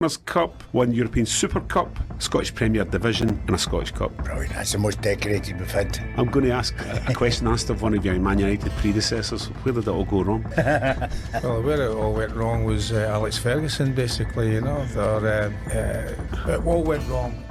Cup, one European Super Cup, Scottish Premier Division and a Scottish Cup. Brilliant, that's the most decorated we've had. I'm going to ask a question asked of one of your Man United predecessors. Where did it all go wrong? Well, where it all went wrong was Alex Ferguson, basically, you know. It all went wrong.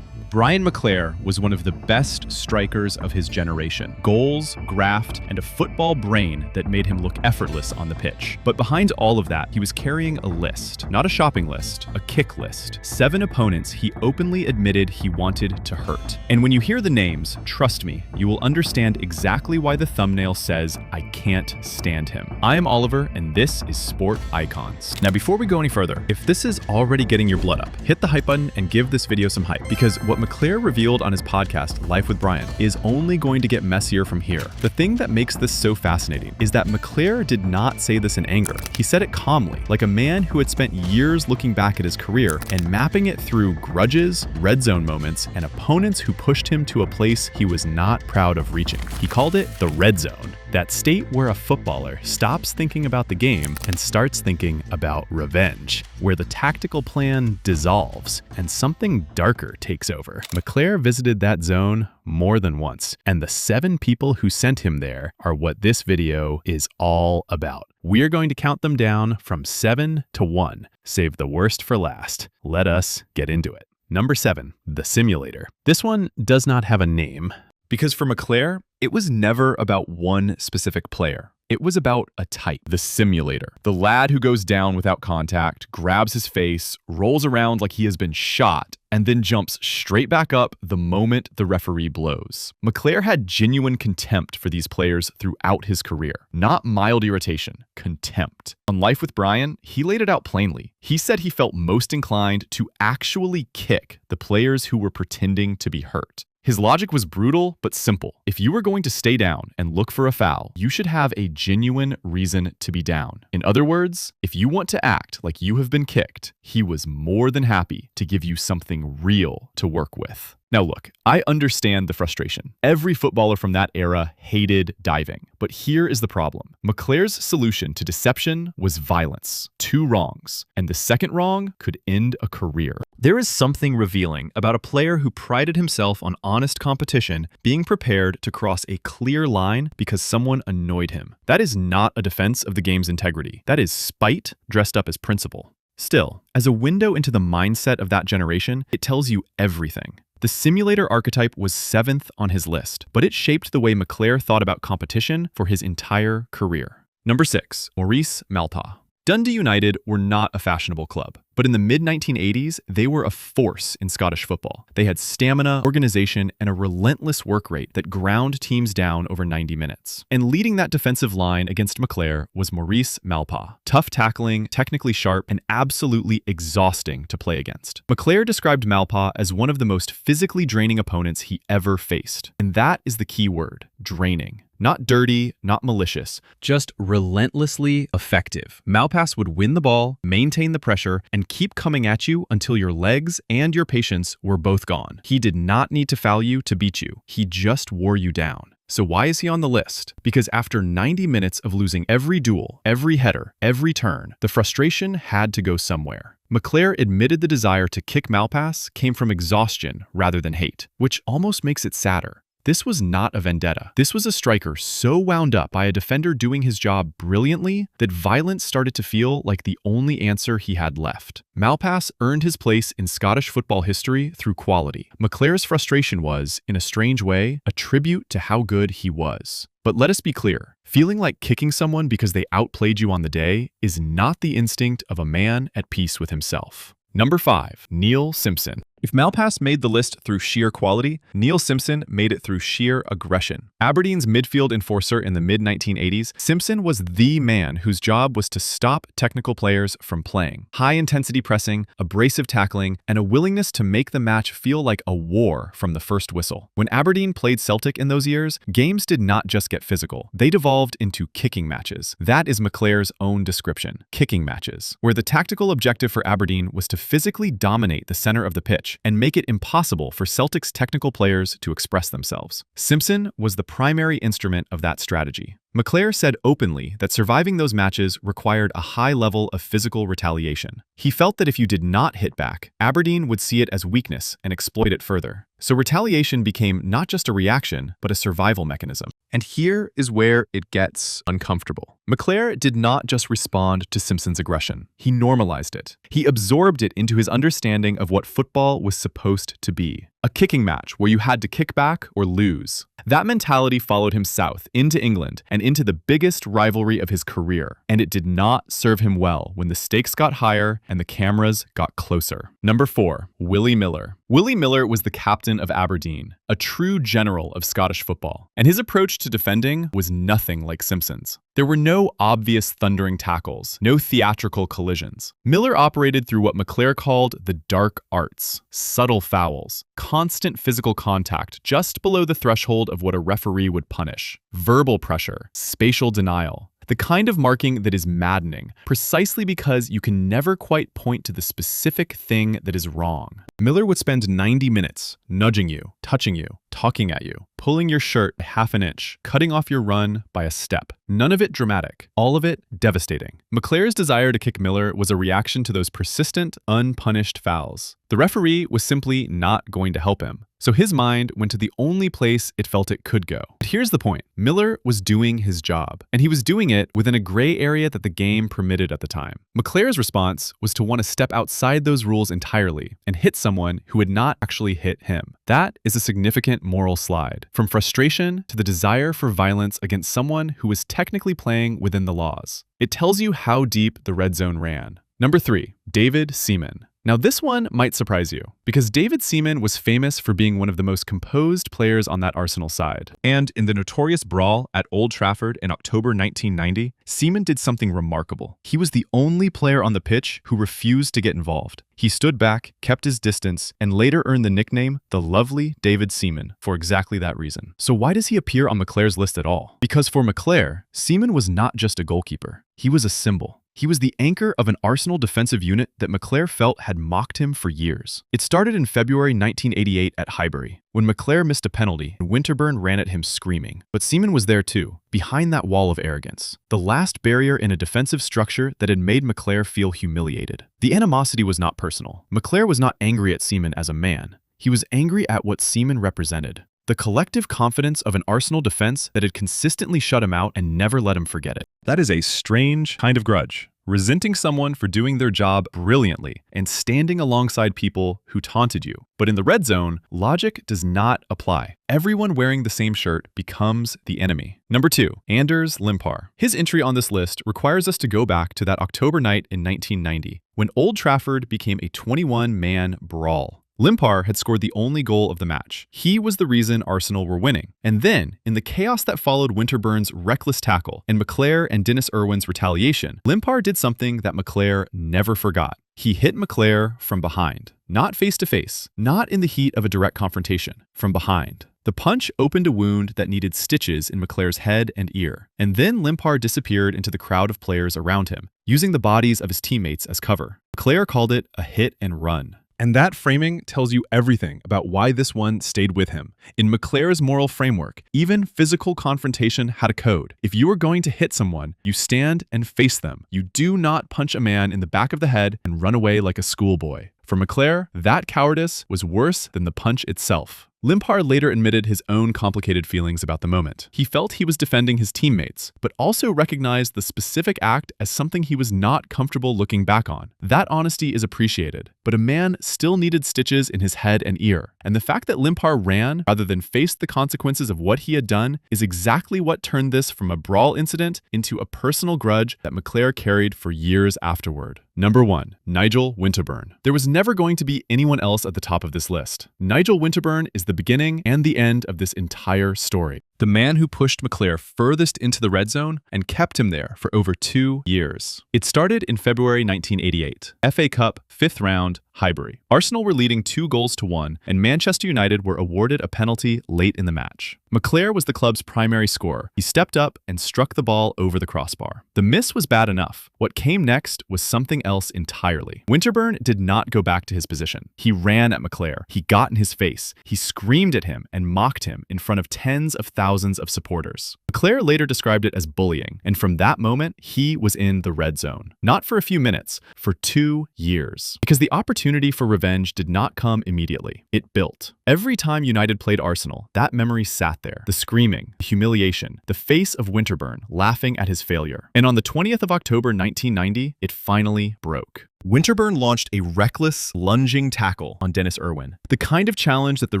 Brian McClair was one of the best strikers of his generation. Goals, graft, and a football brain that made him look effortless on the pitch. But behind all of that, he was carrying a list. Not a shopping list, a kick list. 7 opponents he openly admitted he wanted to hurt. And when you hear the names, trust me, you will understand exactly why the thumbnail says, "I can't stand him." I am Oliver, and this is Sport Icons. Now, before we go any further, if this is already getting your blood up, hit the hype button and give this video some hype, because what McClair revealed on his podcast, Life with Brian, is only going to get messier from here. The thing that makes this so fascinating is that McClair did not say this in anger. He said it calmly, like a man who had spent years looking back at his career and mapping it through grudges, red zone moments, and opponents who pushed him to a place he was not proud of reaching. He called it the red zone, that state where a footballer stops thinking about the game and starts thinking about revenge, where the tactical plan dissolves and something darker takes over. McClair visited that zone more than once, and the 7 people who sent him there are what this video is all about. We're going to count them down from 7 to 1. Save the worst for last. Let us get into it. Number 7, the simulator. This one does not have a name, because for McClair, it was never about one specific player. It was about a type, the simulator. The lad who goes down without contact, grabs his face, rolls around like he has been shot, and then jumps straight back up the moment the referee blows. McClair had genuine contempt for these players throughout his career. Not mild irritation, contempt. On Life with Brian, he laid it out plainly. He said he felt most inclined to actually kick the players who were pretending to be hurt. His logic was brutal but simple. If you were going to stay down and look for a foul, you should have a genuine reason to be down. In other words, if you want to act like you have been kicked, he was more than happy to give you something real to work with. Now look, I understand the frustration. Every footballer from that era hated diving. But here is the problem. McClair's solution to deception was violence. 2 wrongs. And the second wrong could end a career. There is something revealing about a player who prided himself on honest competition being prepared to cross a clear line because someone annoyed him. That is not a defense of the game's integrity. That is spite dressed up as principle. Still, as a window into the mindset of that generation, it tells you everything. The simulator archetype was 7th on his list, but it shaped the way McClair thought about competition for his entire career. Number 6, Maurice Malpa. Dundee United were not a fashionable club, but in the mid-1980s, they were a force in Scottish football. They had stamina, organization, and a relentless work rate that ground teams down over 90 minutes. And leading that defensive line against McClair was Maurice Malpa. Tough tackling, technically sharp, and absolutely exhausting to play against. McClair described Malpa as one of the most physically draining opponents he ever faced. And that is the key word, draining. Not dirty, not malicious, just relentlessly effective. Malpas would win the ball, maintain the pressure, and keep coming at you until your legs and your patience were both gone. He did not need to foul you to beat you. He just wore you down. So why is he on the list? Because after 90 minutes of losing every duel, every header, every turn, the frustration had to go somewhere. McClair admitted the desire to kick Malpas came from exhaustion rather than hate, which almost makes it sadder. This was not a vendetta. This was a striker so wound up by a defender doing his job brilliantly that violence started to feel like the only answer he had left. Malpas earned his place in Scottish football history through quality. McClair's frustration was, in a strange way, a tribute to how good he was. But let us be clear, feeling like kicking someone because they outplayed you on the day is not the instinct of a man at peace with himself. Number 5, Neil Simpson. If Malpas made the list through sheer quality, Neil Simpson made it through sheer aggression. Aberdeen's midfield enforcer in the mid-1980s, Simpson was the man whose job was to stop technical players from playing. High-intensity pressing, abrasive tackling, and a willingness to make the match feel like a war from the first whistle. When Aberdeen played Celtic in those years, games did not just get physical. They devolved into kicking matches. That is McClair's own description, kicking matches, where the tactical objective for Aberdeen was to physically dominate the center of the pitch and make it impossible for Celtic's technical players to express themselves. Simpson was the primary instrument of that strategy. McClair said openly that surviving those matches required a high level of physical retaliation. He felt that if you did not hit back, Aberdeen would see it as weakness and exploit it further. So retaliation became not just a reaction, but a survival mechanism. And here is where it gets uncomfortable. McClair did not just respond to Simpson's aggression. He normalized it. He absorbed it into his understanding of what football was supposed to be. A kicking match where you had to kick back or lose. That mentality followed him south into England and into the biggest rivalry of his career. And it did not serve him well when the stakes got higher and the cameras got closer. Number 4, Willie Miller. Willie Miller was the captain of Aberdeen, a true general of Scottish football, and his approach to defending was nothing like Simpson's. There were no obvious thundering tackles, no theatrical collisions. Miller operated through what McClair called the dark arts, subtle fouls, constant physical contact just below the threshold of what a referee would punish, verbal pressure, spatial denial. The kind of marking that is maddening, precisely because you can never quite point to the specific thing that is wrong. Miller would spend 90 minutes nudging you, touching you, talking at you, pulling your shirt by half an inch, cutting off your run by a step. None of it dramatic, all of it devastating. McClair's desire to kick Miller was a reaction to those persistent, unpunished fouls. The referee was simply not going to help him. So his mind went to the only place it felt it could go. But here's the point. Miller was doing his job, and he was doing it within a gray area that the game permitted at the time. McClair's response was to want to step outside those rules entirely and hit someone who had not actually hit him. That is a significant moral slide, from frustration to the desire for violence against someone who was technically playing within the laws. It tells you how deep the red zone ran. Number 3, David Seaman. Now this one might surprise you, because David Seaman was famous for being one of the most composed players on that Arsenal side. And in the notorious brawl at Old Trafford in October 1990, Seaman did something remarkable. He was the only player on the pitch who refused to get involved. He stood back, kept his distance, and later earned the nickname the Lovely David Seaman for exactly that reason. So why does he appear on McClair's list at all? Because for McClair, Seaman was not just a goalkeeper. He was a symbol. He was the anchor of an Arsenal defensive unit that McClair felt had mocked him for years. It started in February 1988 at Highbury, when McClair missed a penalty and Winterburn ran at him screaming. But Seaman was there too, behind that wall of arrogance, the last barrier in a defensive structure that had made McClair feel humiliated. The animosity was not personal. McClair was not angry at Seaman as a man. He was angry at what Seaman represented. The collective confidence of an Arsenal defense that had consistently shut him out and never let him forget it. That is a strange kind of grudge. Resenting someone for doing their job brilliantly and standing alongside people who taunted you. But in the red zone, logic does not apply. Everyone wearing the same shirt becomes the enemy. Number 2, Anders Limpar. His entry on this list requires us to go back to that October night in 1990, when Old Trafford became a 21-man brawl. Limpar had scored the only goal of the match. He was the reason Arsenal were winning. And then, in the chaos that followed Winterburn's reckless tackle and McClair and Dennis Irwin's retaliation, Limpar did something that McClair never forgot. He hit McClair from behind. Not face to face, not in the heat of a direct confrontation, from behind. The punch opened a wound that needed stitches in McClair's head and ear. And then Limpar disappeared into the crowd of players around him, using the bodies of his teammates as cover. McClair called it a hit and run. And that framing tells you everything about why this one stayed with him. In McClair's moral framework, even physical confrontation had a code. If you are going to hit someone, you stand and face them. You do not punch a man in the back of the head and run away like a schoolboy. For McClair, that cowardice was worse than the punch itself. Limpar later admitted his own complicated feelings about the moment. He felt he was defending his teammates, but also recognized the specific act as something he was not comfortable looking back on. That honesty is appreciated, but a man still needed stitches in his head and ear. And the fact that Limpar ran rather than faced the consequences of what he had done is exactly what turned this from a brawl incident into a personal grudge that McClair carried for years afterward. Number 1, Nigel Winterburn. There was never going to be anyone else at the top of this list. Nigel Winterburn is the beginning and the end of this entire story. The man who pushed McClair furthest into the red zone and kept him there for over 2 years. It started in February 1988. FA Cup, 5th round, Highbury. Arsenal were leading 2-1, and Manchester United were awarded a penalty late in the match. McClair was the club's primary scorer. He stepped up and struck the ball over the crossbar. The miss was bad enough. What came next was something else entirely. Winterburn did not go back to his position. He ran at McClair. He got in his face. He screamed at him and mocked him in front of tens of thousands of supporters. McClair later described it as bullying, and from that moment, he was in the red zone. Not for a few minutes, for 2 years. Because the opportunity for revenge did not come immediately. It built. Every time United played Arsenal, that memory sat there. The screaming, the humiliation, the face of Winterburn laughing at his failure. And on the 20th of October 1990, it finally broke. Winterburn launched a reckless, lunging tackle on Dennis Irwin, the kind of challenge that the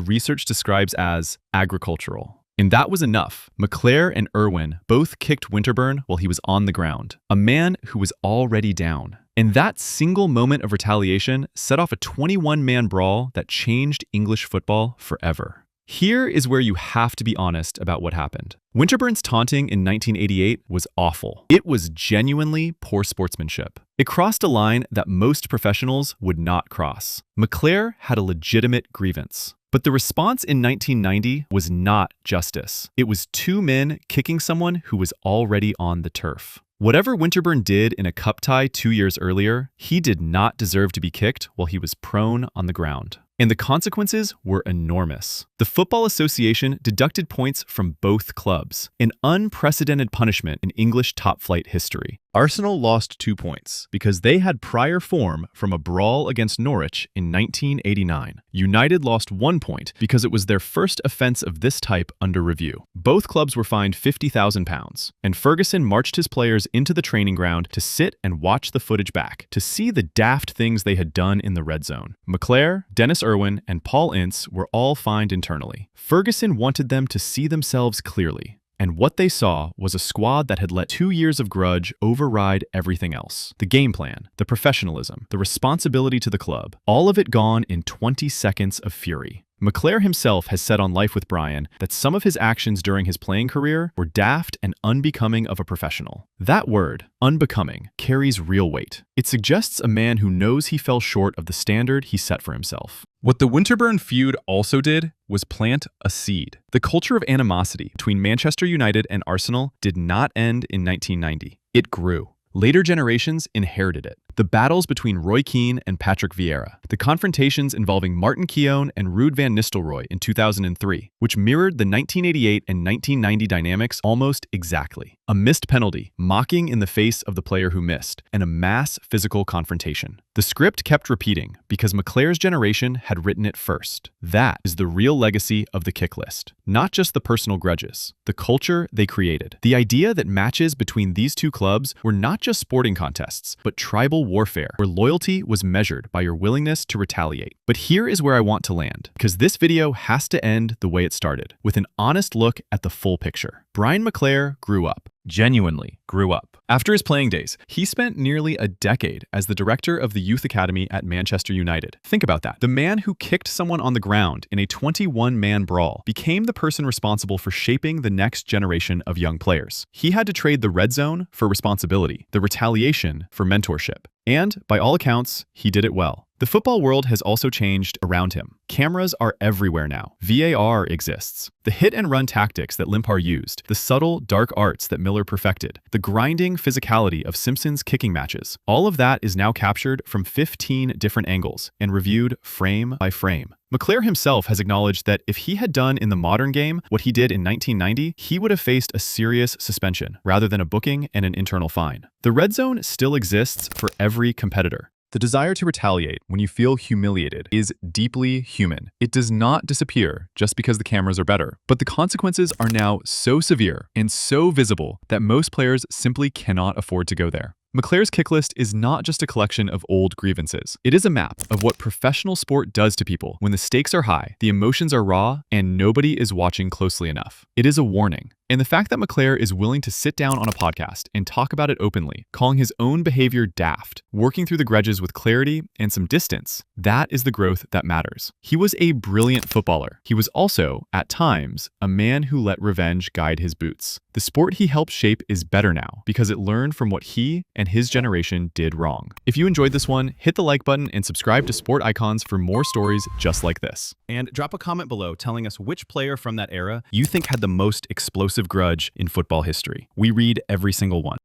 research describes as agricultural. And that was enough. McClair and Irwin both kicked Winterburn while he was on the ground, a man who was already down. And that single moment of retaliation set off a 21-man brawl that changed English football forever. Here is where you have to be honest about what happened. Winterburn's taunting in 1988 was awful. It was genuinely poor sportsmanship. It crossed a line that most professionals would not cross. McClair had a legitimate grievance. But the response in 1990 was not justice. It was 2 men kicking someone who was already on the turf. Whatever Winterburn did in a cup tie 2 years earlier, he did not deserve to be kicked while he was prone on the ground. And the consequences were enormous. The Football Association deducted points from both clubs, an unprecedented punishment in English top-flight history. Arsenal lost 2 points because they had prior form from a brawl against Norwich in 1989. United lost 1 point because it was their first offence of this type under review. Both clubs were fined £50,000, and Ferguson marched his players into the training ground to sit and watch the footage back, to see the daft things they had done in the red zone. McClair, Dennis Irwin, and Paul Ince were all fined internally. Ferguson wanted them to see themselves clearly. And what they saw was a squad that had let 2 years of grudge override everything else. The game plan, the professionalism, the responsibility to the club, all of it gone in 20 seconds of fury. McClair himself has said on Life with Brian that some of his actions during his playing career were daft and unbecoming of a professional. That word, unbecoming, carries real weight. It suggests a man who knows he fell short of the standard he set for himself. What the Winterburn feud also did was plant a seed. The culture of animosity between Manchester United and Arsenal did not end in 1990. It grew. Later generations inherited it. The battles between Roy Keane and Patrick Vieira, the confrontations involving Martin Keown and Ruud van Nistelrooy in 2003, which mirrored the 1988 and 1990 dynamics almost exactly. A missed penalty, mocking in the face of the player who missed, and a mass physical confrontation. The script kept repeating because McClair's generation had written it first. That is the real legacy of the kick list. Not just the personal grudges, the culture they created. The idea that matches between these two clubs were not just sporting contests, but tribal warfare, where loyalty was measured by your willingness to retaliate. But here is where I want to land, because this video has to end the way it started, with an honest look at the full picture. Brian McClair grew up. Genuinely grew up. After his playing days, he spent nearly a decade as the director of the youth academy at Manchester United. Think about that. The man who kicked someone on the ground in a 21-man brawl became the person responsible for shaping the next generation of young players. He had to trade the red zone for responsibility, the retaliation for mentorship. And, by all accounts, he did it well. The football world has also changed around him. Cameras are everywhere now. VAR exists. The hit-and-run tactics that Limpar used, the subtle, dark arts that Miller perfected, the grinding physicality of Simpson's kicking matches, all of that is now captured from 15 different angles and reviewed frame by frame. McClair himself has acknowledged that if he had done in the modern game what he did in 1990, he would have faced a serious suspension rather than a booking and an internal fine. The red zone still exists for every competitor. The desire to retaliate when you feel humiliated is deeply human. It does not disappear just because the cameras are better. But the consequences are now so severe and so visible that most players simply cannot afford to go there. McClair's kick list is not just a collection of old grievances. It is a map of what professional sport does to people when the stakes are high, the emotions are raw, and nobody is watching closely enough. It is a warning. And the fact that McClair is willing to sit down on a podcast and talk about it openly, calling his own behavior daft, working through the grudges with clarity and some distance, that is the growth that matters. He was a brilliant footballer. He was also, at times, a man who let revenge guide his boots. The sport he helped shape is better now because it learned from what he and his generation did wrong. If you enjoyed this one, hit the like button and subscribe to Sport Icons for more stories just like this. And drop a comment below telling us which player from that era you think had the most explosive grudge in football history. We read every single one.